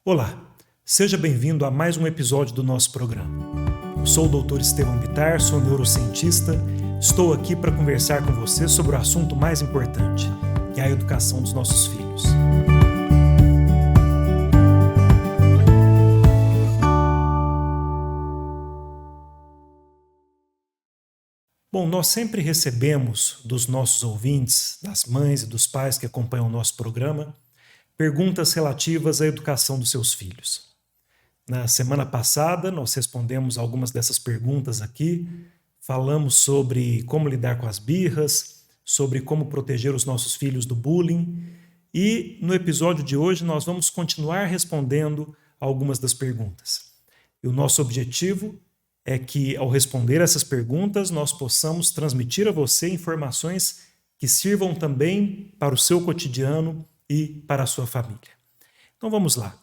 Olá, seja bem-vindo a mais um episódio do nosso programa. Eu sou o Dr. Estevão Bittar, sou neurocientista, estou aqui para conversar com você sobre o assunto mais importante, que é a educação dos nossos filhos. Bom, nós sempre recebemos dos nossos ouvintes, das mães e dos pais que acompanham o nosso programa, perguntas relativas à educação dos seus filhos. Na semana passada, nós respondemos algumas dessas perguntas aqui, falamos sobre como lidar com as birras, sobre como proteger os nossos filhos do bullying, e no episódio de hoje nós vamos continuar respondendo algumas das perguntas. E o nosso objetivo é que, ao responder essas perguntas, nós possamos transmitir a você informações que sirvam também para o seu cotidiano e para a sua família. Então vamos lá.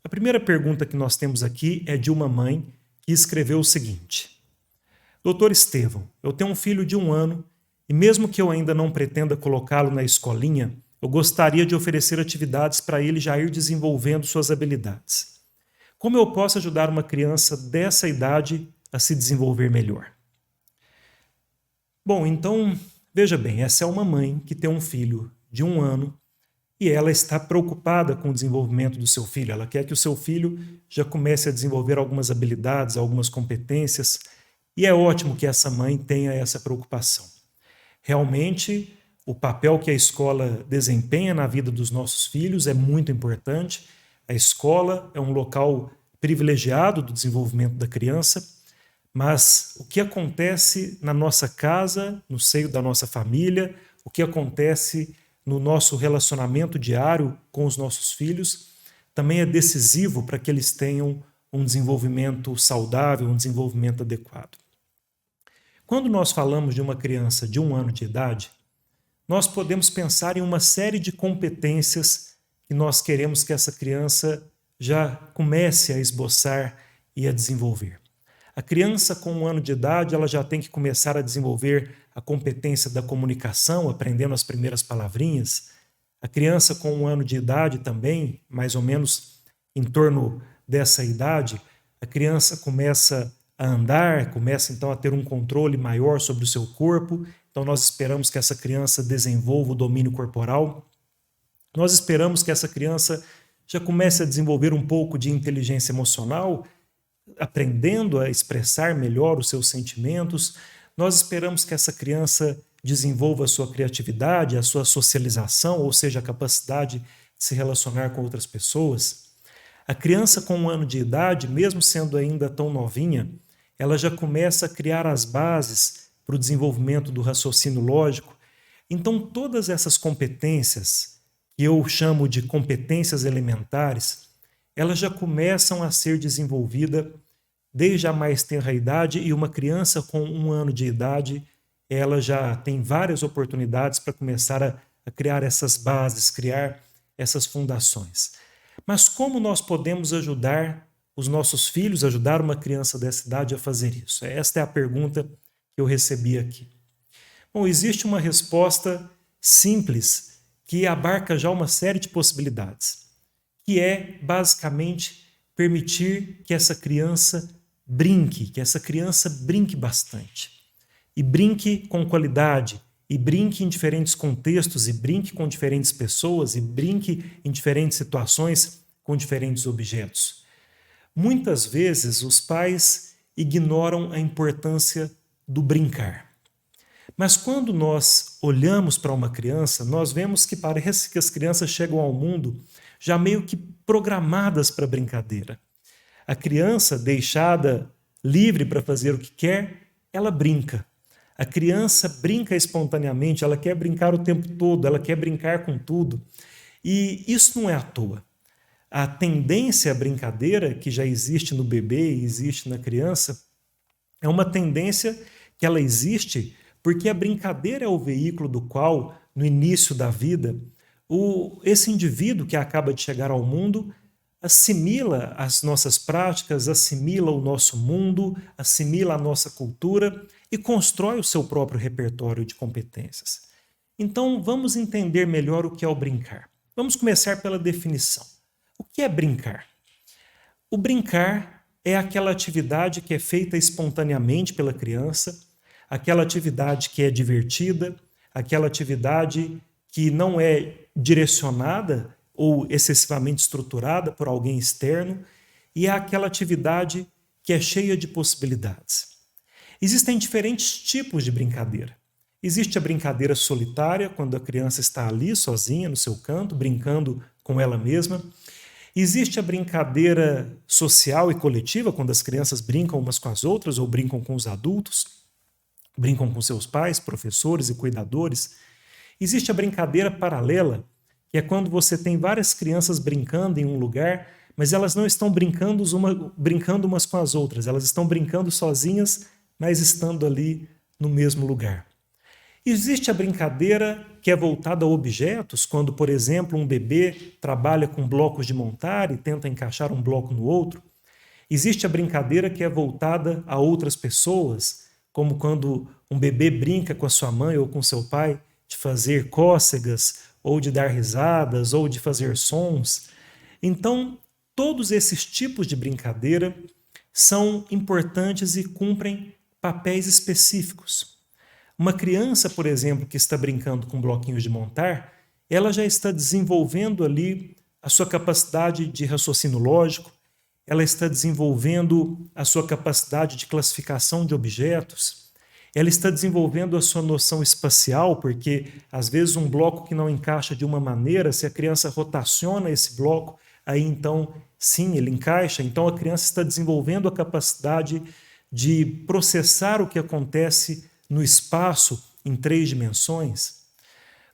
A primeira pergunta que nós temos aqui é de uma mãe que escreveu o seguinte: Doutor Estevão, eu tenho um filho de 1 ano e mesmo que eu ainda não pretenda colocá-lo na escolinha, eu gostaria de oferecer atividades para ele já ir desenvolvendo suas habilidades. Como eu posso ajudar uma criança dessa idade a se desenvolver melhor? Bom, então, veja bem, essa é uma mãe que tem um filho de 1 ano e ela está preocupada com o desenvolvimento do seu filho. Ela quer que o seu filho já comece a desenvolver algumas habilidades, algumas competências, e é ótimo que essa mãe tenha essa preocupação. Realmente, o papel que a escola desempenha na vida dos nossos filhos é muito importante. A escola é um local privilegiado do desenvolvimento da criança, mas o que acontece na nossa casa, no seio da nossa família, o que acontece no nosso relacionamento diário com os nossos filhos, também é decisivo para que eles tenham um desenvolvimento saudável, um desenvolvimento adequado. Quando nós falamos de uma criança de 1 ano de idade, nós podemos pensar em uma série de competências que nós queremos que essa criança já comece a esboçar e a desenvolver. A criança com 1 ano de idade, ela já tem que começar a desenvolver a competência da comunicação, aprendendo as primeiras palavrinhas. A criança com 1 ano de idade também, mais ou menos em torno dessa idade, a criança começa a andar, começa então a ter um controle maior sobre o seu corpo. Então nós esperamos que essa criança desenvolva o domínio corporal. Nós esperamos que essa criança já comece a desenvolver um pouco de inteligência emocional, aprendendo a expressar melhor os seus sentimentos. Nós esperamos que essa criança desenvolva a sua criatividade, a sua socialização, ou seja, a capacidade de se relacionar com outras pessoas. A criança com 1 ano de idade, mesmo sendo ainda tão novinha, ela já começa a criar as bases para o desenvolvimento do raciocínio lógico. Então, todas essas competências, que eu chamo de competências elementares, elas já começam a ser desenvolvidas desde a mais tenra idade, e uma criança com 1 ano de idade, ela já tem várias oportunidades para começar a criar essas bases, criar essas fundações. Mas como nós podemos ajudar os nossos filhos, ajudar uma criança dessa idade a fazer isso? Esta é a pergunta que eu recebi aqui. Bom, existe uma resposta simples que abarca já uma série de possibilidades, que é basicamente permitir que essa criança brinque bastante. E brinque com qualidade, e brinque em diferentes contextos, e brinque com diferentes pessoas, e brinque em diferentes situações com diferentes objetos. Muitas vezes os pais ignoram a importância do brincar. Mas quando nós olhamos para uma criança, nós vemos que parece que as crianças chegam ao mundo já meio que programadas para a brincadeira. A criança, deixada livre para fazer o que quer, ela brinca. A criança brinca espontaneamente, ela quer brincar o tempo todo, ela quer brincar com tudo. E isso não é à toa. A tendência à brincadeira, que já existe no bebê e existe na criança, é uma tendência que ela existe porque a brincadeira é o veículo do qual, no início da vida, esse indivíduo que acaba de chegar ao mundo assimila as nossas práticas, assimila o nosso mundo, assimila a nossa cultura e constrói o seu próprio repertório de competências. Então, vamos entender melhor o que é o brincar. Vamos começar pela definição. O que é brincar? O brincar é aquela atividade que é feita espontaneamente pela criança, aquela atividade que é divertida, aquela atividade que não é direcionada ou excessivamente estruturada por alguém externo, e é aquela atividade que é cheia de possibilidades. Existem diferentes tipos de brincadeira. Existe a brincadeira solitária, quando a criança está ali sozinha no seu canto, brincando com ela mesma. Existe a brincadeira social e coletiva, quando as crianças brincam umas com as outras ou brincam com os adultos, brincam com seus pais, professores e cuidadores. Existe a brincadeira paralela, que é quando você tem várias crianças brincando em um lugar, mas elas não estão brincando umas com as outras, elas estão brincando sozinhas, mas estando ali no mesmo lugar. Existe a brincadeira que é voltada a objetos, quando, por exemplo, um bebê trabalha com blocos de montar e tenta encaixar um bloco no outro. Existe a brincadeira que é voltada a outras pessoas, como quando um bebê brinca com a sua mãe ou com seu pai de fazer cócegas, ou de dar risadas, ou de fazer sons. Então, todos esses tipos de brincadeira são importantes e cumprem papéis específicos. Uma criança, por exemplo, que está brincando com bloquinhos de montar, ela já está desenvolvendo ali a sua capacidade de raciocínio lógico, ela está desenvolvendo a sua capacidade de classificação de objetos, ela está desenvolvendo a sua noção espacial, porque às vezes um bloco que não encaixa de uma maneira, se a criança rotaciona esse bloco, aí então sim, ele encaixa. Então a criança está desenvolvendo a capacidade de processar o que acontece no espaço em 3 dimensões.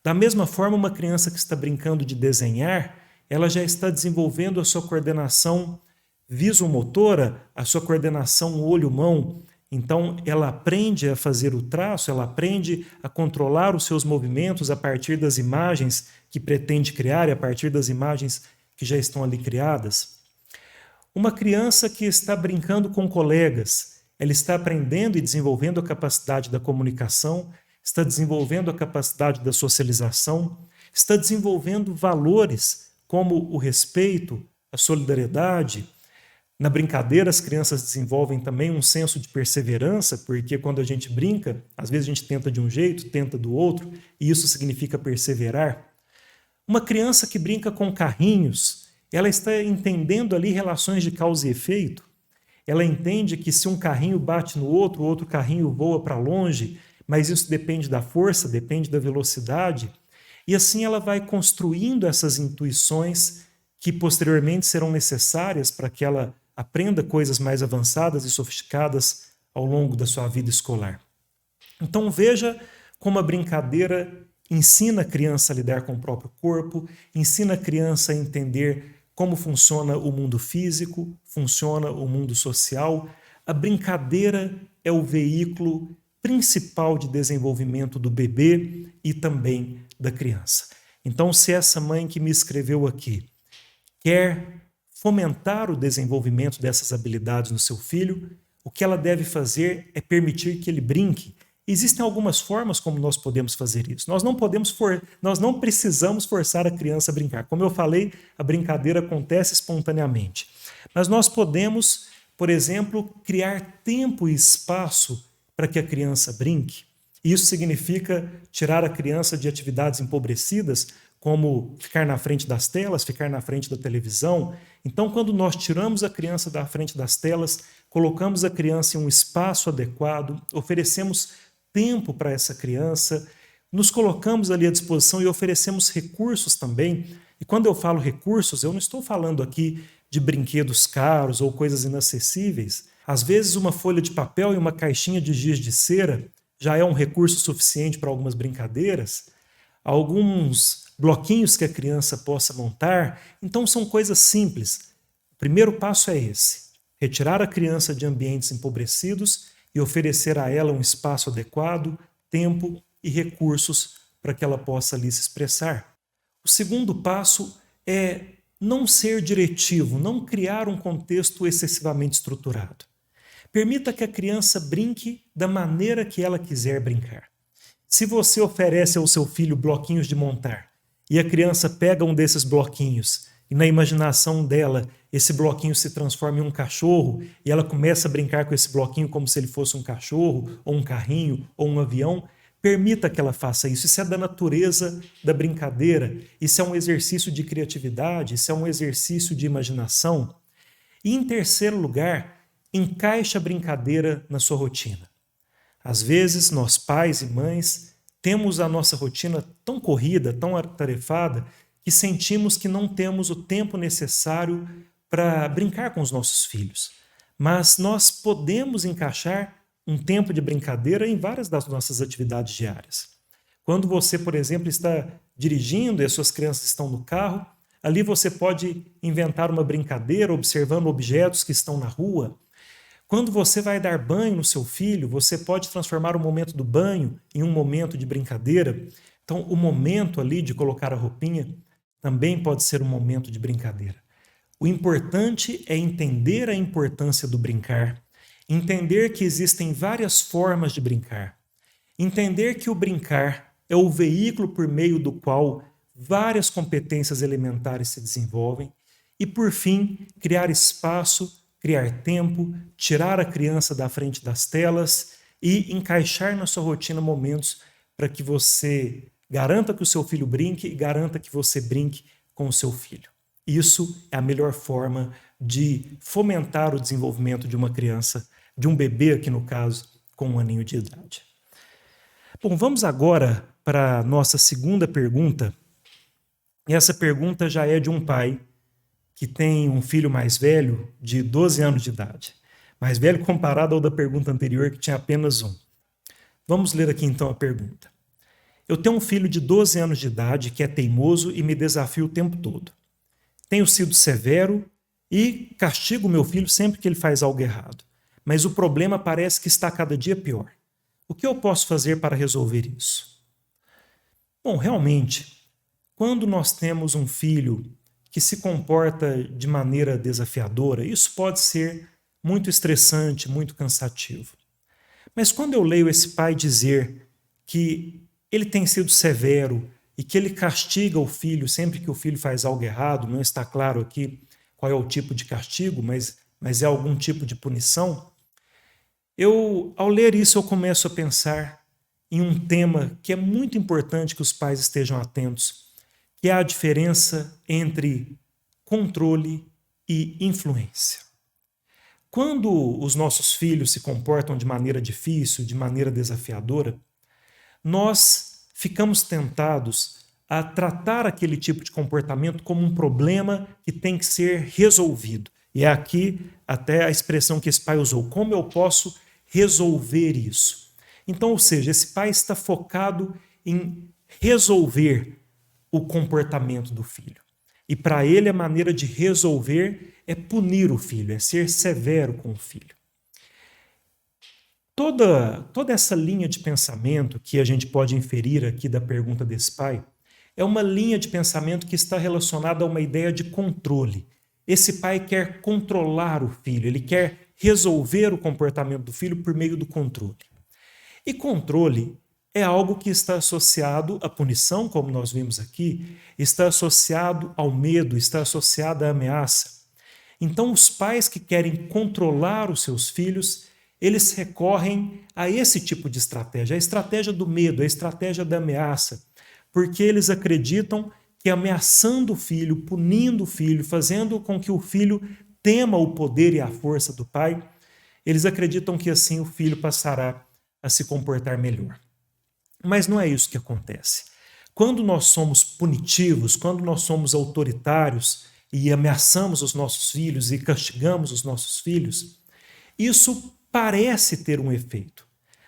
Da mesma forma, uma criança que está brincando de desenhar, ela já está desenvolvendo a sua coordenação visomotora, a sua coordenação olho-mão. Então, ela aprende a fazer o traço, ela aprende a controlar os seus movimentos a partir das imagens que pretende criar e a partir das imagens que já estão ali criadas. Uma criança que está brincando com colegas, ela está aprendendo e desenvolvendo a capacidade da comunicação, está desenvolvendo a capacidade da socialização, está desenvolvendo valores como o respeito, a solidariedade. Na brincadeira, as crianças desenvolvem também um senso de perseverança, porque quando a gente brinca, às vezes a gente tenta de um jeito, tenta do outro, e isso significa perseverar. Uma criança que brinca com carrinhos, ela está entendendo ali relações de causa e efeito. Ela entende que se um carrinho bate no outro, o outro carrinho voa para longe, mas isso depende da força, depende da velocidade. E assim ela vai construindo essas intuições que posteriormente serão necessárias para que ela aprenda coisas mais avançadas e sofisticadas ao longo da sua vida escolar. Então veja como a brincadeira ensina a criança a lidar com o próprio corpo, ensina a criança a entender como funciona o mundo físico, funciona o mundo social. A brincadeira é o veículo principal de desenvolvimento do bebê e também da criança. Então, se essa mãe que me escreveu aqui quer fomentar o desenvolvimento dessas habilidades no seu filho, o que ela deve fazer é permitir que ele brinque. Existem algumas formas como nós podemos fazer isso. Nós não precisamos forçar a criança a brincar. Como eu falei, a brincadeira acontece espontaneamente. Mas nós podemos, por exemplo, criar tempo e espaço para que a criança brinque. Isso significa tirar a criança de atividades empobrecidas, como ficar na frente das telas, ficar na frente da televisão. Então, quando nós tiramos a criança da frente das telas, colocamos a criança em um espaço adequado, oferecemos tempo para essa criança, nos colocamos ali à disposição e oferecemos recursos também. E quando eu falo recursos, eu não estou falando aqui de brinquedos caros ou coisas inacessíveis. Às vezes, uma folha de papel e uma caixinha de giz de cera já é um recurso suficiente para algumas brincadeiras. Alguns bloquinhos que a criança possa montar. Então, são coisas simples. O primeiro passo é esse: retirar a criança de ambientes empobrecidos e oferecer a ela um espaço adequado, tempo e recursos para que ela possa ali se expressar. O segundo passo é não ser diretivo, não criar um contexto excessivamente estruturado. Permita que a criança brinque da maneira que ela quiser brincar. Se você oferece ao seu filho bloquinhos de montar e a criança pega um desses bloquinhos e na imaginação dela esse bloquinho se transforma em um cachorro e ela começa a brincar com esse bloquinho como se ele fosse um cachorro, ou um carrinho, ou um avião, permita que ela faça isso. Isso é da natureza da brincadeira, isso é um exercício de criatividade, isso é um exercício de imaginação. E em terceiro lugar, encaixe a brincadeira na sua rotina. Às vezes, nós pais e mães temos a nossa rotina tão corrida, tão atarefada, que sentimos que não temos o tempo necessário para brincar com os nossos filhos. Mas nós podemos encaixar um tempo de brincadeira em várias das nossas atividades diárias. Quando você, por exemplo, está dirigindo e as suas crianças estão no carro, ali você pode inventar uma brincadeira observando objetos que estão na rua. Quando você vai dar banho no seu filho, você pode transformar o momento do banho em um momento de brincadeira. Então, o momento ali de colocar a roupinha também pode ser um momento de brincadeira. O importante é entender a importância do brincar, entender que existem várias formas de brincar, entender que o brincar é o veículo por meio do qual várias competências elementares se desenvolvem e, por fim, criar espaço, criar tempo, tirar a criança da frente das telas e encaixar na sua rotina momentos para que você garanta que o seu filho brinque e garanta que você brinque com o seu filho. Isso é a melhor forma de fomentar o desenvolvimento de uma criança, de um bebê aqui no caso, com 1 aninho de idade. Bom, vamos agora para a nossa segunda pergunta. E essa pergunta já é de um pai que tem um filho mais velho, de 12 anos de idade. Mais velho comparado ao da pergunta anterior, que tinha apenas 1. Vamos ler aqui então a pergunta. Eu tenho um filho de 12 anos de idade que é teimoso e me desafia o tempo todo. Tenho sido severo e castigo meu filho sempre que ele faz algo errado. Mas o problema parece que está cada dia pior. O que eu posso fazer para resolver isso? Bom, realmente, quando nós temos um filho que se comporta de maneira desafiadora, isso pode ser muito estressante, muito cansativo. Mas quando eu leio esse pai dizer que ele tem sido severo e que ele castiga o filho sempre que o filho faz algo errado, não está claro aqui qual é o tipo de castigo, mas é algum tipo de punição, ao ler isso, eu começo a pensar em um tema que é muito importante que os pais estejam atentos, que é a diferença entre controle e influência. Quando os nossos filhos se comportam de maneira difícil, de maneira desafiadora, nós ficamos tentados a tratar aquele tipo de comportamento como um problema que tem que ser resolvido. E é aqui até a expressão que esse pai usou, como eu posso resolver isso? Então, ou seja, esse pai está focado em resolver o comportamento do filho. E para ele a maneira de resolver é punir o filho, é ser severo com o filho. Toda essa linha de pensamento que a gente pode inferir aqui da pergunta desse pai é uma linha de pensamento que está relacionada a uma ideia de controle. Esse pai quer controlar o filho, ele quer resolver o comportamento do filho por meio do controle. E controle é algo que está associado à punição, como nós vimos aqui, está associado ao medo, está associado à ameaça. Então, os pais que querem controlar os seus filhos, eles recorrem a esse tipo de estratégia, a estratégia do medo, a estratégia da ameaça, porque eles acreditam que ameaçando o filho, punindo o filho, fazendo com que o filho tema o poder e a força do pai, eles acreditam que assim o filho passará a se comportar melhor. Mas não é isso que acontece. Quando nós somos punitivos, quando nós somos autoritários e ameaçamos os nossos filhos e castigamos os nossos filhos, isso parece ter um efeito.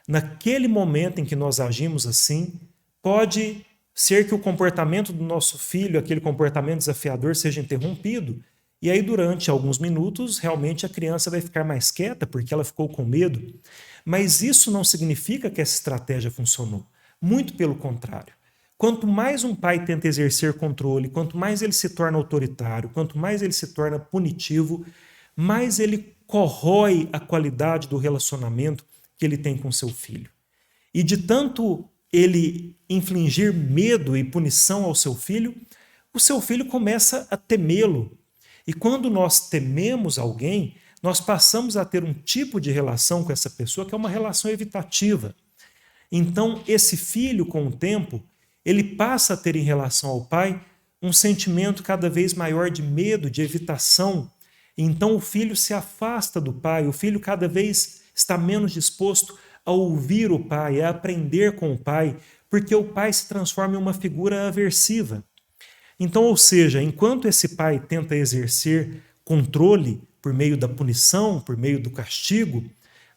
Naquele momento em que nós agimos assim, pode ser que o comportamento do nosso filho, aquele comportamento desafiador, seja interrompido. E aí, durante alguns minutos, realmente a criança vai ficar mais quieta porque ela ficou com medo. Mas isso não significa que essa estratégia funcionou. Muito pelo contrário. Quanto mais um pai tenta exercer controle, quanto mais ele se torna autoritário, quanto mais ele se torna punitivo, mais ele corrói a qualidade do relacionamento que ele tem com seu filho. E de tanto ele infligir medo e punição ao seu filho, o seu filho começa a temê-lo. E quando nós tememos alguém, nós passamos a ter um tipo de relação com essa pessoa que é uma relação evitativa. Então, esse filho, com o tempo, ele passa a ter em relação ao pai um sentimento cada vez maior de medo, de evitação. Então, o filho se afasta do pai, o filho cada vez está menos disposto a ouvir o pai, a aprender com o pai, porque o pai se transforma em uma figura aversiva. Então, ou seja, enquanto esse pai tenta exercer controle por meio da punição, por meio do castigo,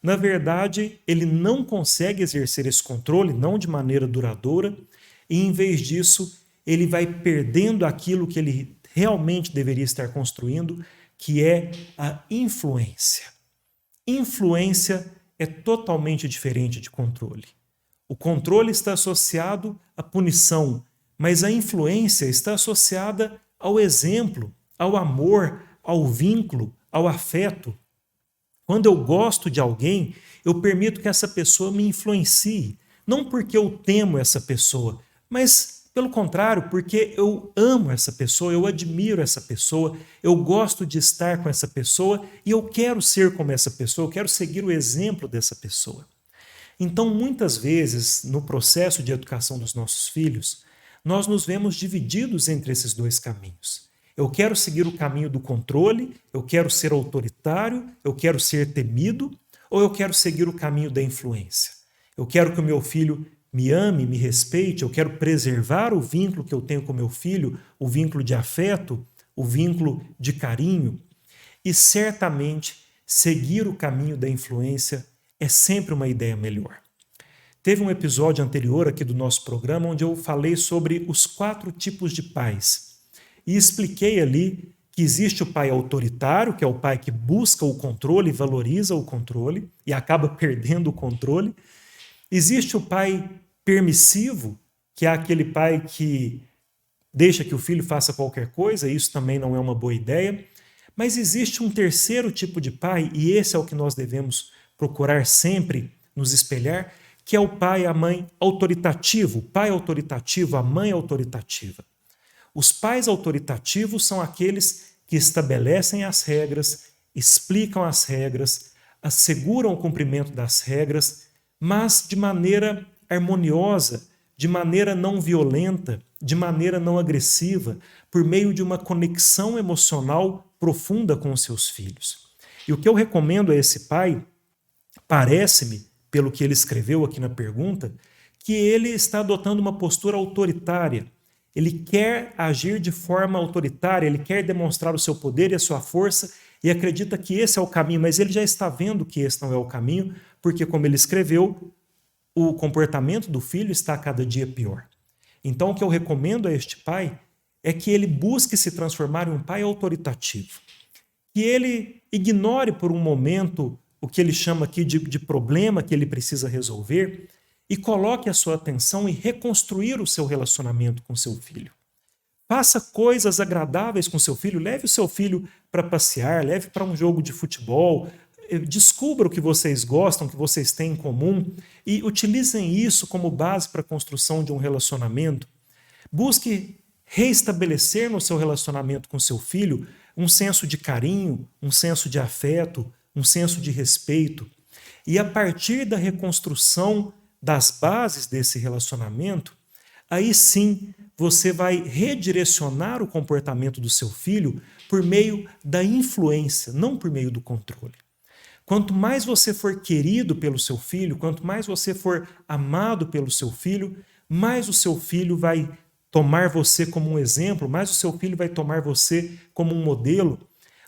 na verdade, ele não consegue exercer esse controle, não de maneira duradoura, e em vez disso, ele vai perdendo aquilo que ele realmente deveria estar construindo, que é a influência. Influência é totalmente diferente de controle. O controle está associado à punição, mas a influência está associada ao exemplo, ao amor, ao vínculo, ao afeto. Quando eu gosto de alguém, eu permito que essa pessoa me influencie. Não porque eu temo essa pessoa, mas pelo contrário, porque eu amo essa pessoa, eu admiro essa pessoa, eu gosto de estar com essa pessoa e eu quero ser como essa pessoa, eu quero seguir o exemplo dessa pessoa. Então, muitas vezes, no processo de educação dos nossos filhos, nós nos vemos divididos entre esses dois caminhos. Eu quero seguir o caminho do controle, eu quero ser autoritário, eu quero ser temido, ou eu quero seguir o caminho da influência. Eu quero que o meu filho me ame, me respeite, eu quero preservar o vínculo que eu tenho com meu filho, o vínculo de afeto, o vínculo de carinho. E certamente seguir o caminho da influência é sempre uma ideia melhor. Teve um episódio anterior aqui do nosso programa onde eu falei sobre os 4 tipos de pais. E expliquei ali que existe o pai autoritário, que é o pai que busca o controle, valoriza o controle e acaba perdendo o controle. Existe o pai permissivo, que é aquele pai que deixa que o filho faça qualquer coisa, isso também não é uma boa ideia. Mas existe um terceiro tipo de pai, e esse é o que nós devemos procurar sempre nos espelhar, que é o pai e a mãe autoritativo, o pai autoritativo, a mãe autoritativa. Os pais autoritativos são aqueles que estabelecem as regras, explicam as regras, asseguram o cumprimento das regras, mas de maneira harmoniosa, de maneira não violenta, de maneira não agressiva, por meio de uma conexão emocional profunda com os seus filhos. E o que eu recomendo a esse pai, parece-me, pelo que ele escreveu aqui na pergunta, que ele está adotando uma postura autoritária. Ele quer agir de forma autoritária, ele quer demonstrar o seu poder e a sua força e acredita que esse é o caminho, mas ele já está vendo que esse não é o caminho, porque, como ele escreveu, o comportamento do filho está a cada dia pior. Então, o que eu recomendo a este pai é que ele busque se transformar em um pai autoritativo. Que ele ignore por um momento o que ele chama aqui de problema que ele precisa resolver e coloque a sua atenção em reconstruir o seu relacionamento com seu filho. Faça coisas agradáveis com seu filho, leve o seu filho para passear, leve para um jogo de futebol, descubra o que vocês gostam, o que vocês têm em comum e utilizem isso como base para a construção de um relacionamento. Busque reestabelecer no seu relacionamento com seu filho um senso de carinho, um senso de afeto, um senso de respeito. E a partir da reconstrução das bases desse relacionamento, aí sim você vai redirecionar o comportamento do seu filho por meio da influência, não por meio do controle. Quanto mais você for querido pelo seu filho, quanto mais você for amado pelo seu filho, mais o seu filho vai tomar você como um exemplo, mais o seu filho vai tomar você como um modelo.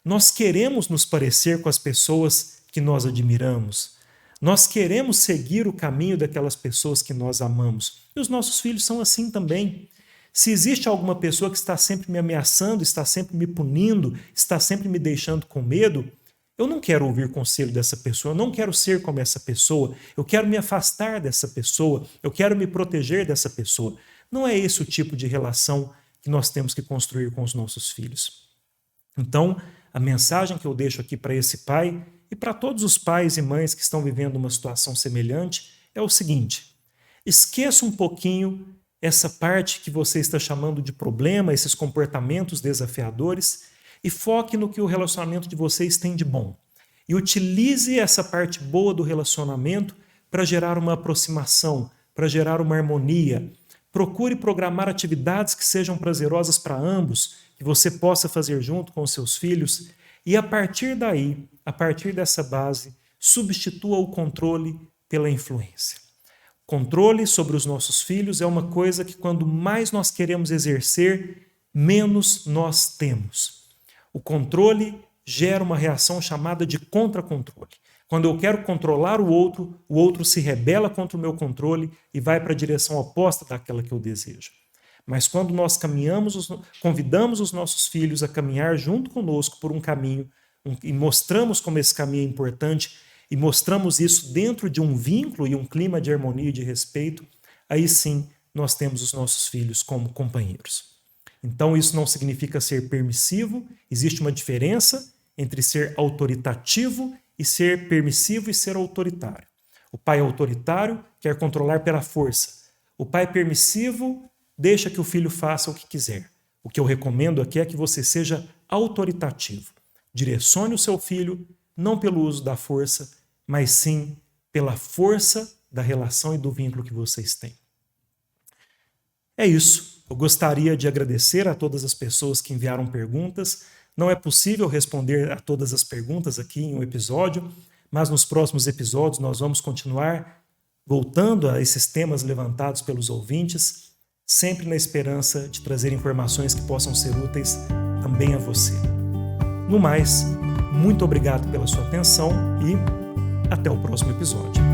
Nós queremos nos parecer com as pessoas que nós admiramos. Nós queremos seguir o caminho daquelas pessoas que nós amamos. E os nossos filhos são assim também. Se existe alguma pessoa que está sempre me ameaçando, está sempre me punindo, está sempre me deixando com medo, eu não quero ouvir conselho dessa pessoa, eu não quero ser como essa pessoa, eu quero me afastar dessa pessoa, eu quero me proteger dessa pessoa. Não é esse o tipo de relação que nós temos que construir com os nossos filhos. Então, a mensagem que eu deixo aqui para esse pai e para todos os pais e mães que estão vivendo uma situação semelhante é o seguinte: esqueça um pouquinho essa parte que você está chamando de problema, esses comportamentos desafiadores, e foque no que o relacionamento de vocês tem de bom. E utilize essa parte boa do relacionamento para gerar uma aproximação, para gerar uma harmonia. Procure programar atividades que sejam prazerosas para ambos, que você possa fazer junto com os seus filhos. E a partir daí, a partir dessa base, substitua o controle pela influência. Controle sobre os nossos filhos é uma coisa que, quando mais nós queremos exercer, menos nós temos. O controle gera uma reação chamada de contra-controle. Quando eu quero controlar o outro se rebela contra o meu controle e vai para a direção oposta daquela que eu desejo. Mas quando nós convidamos os nossos filhos a caminhar junto conosco por um caminho e mostramos como esse caminho é importante e mostramos isso dentro de um vínculo e um clima de harmonia e de respeito, aí sim nós temos os nossos filhos como companheiros. Então isso não significa ser permissivo, existe uma diferença entre ser autoritativo e ser permissivo e ser autoritário. O pai autoritário quer controlar pela força. O pai permissivo deixa que o filho faça o que quiser. O que eu recomendo aqui é que você seja autoritativo. Direcione o seu filho não pelo uso da força, mas sim pela força da relação e do vínculo que vocês têm. É isso. Eu gostaria de agradecer a todas as pessoas que enviaram perguntas. Não é possível responder a todas as perguntas aqui em um episódio, mas nos próximos episódios nós vamos continuar voltando a esses temas levantados pelos ouvintes, sempre na esperança de trazer informações que possam ser úteis também a você. No mais, muito obrigado pela sua atenção e até o próximo episódio.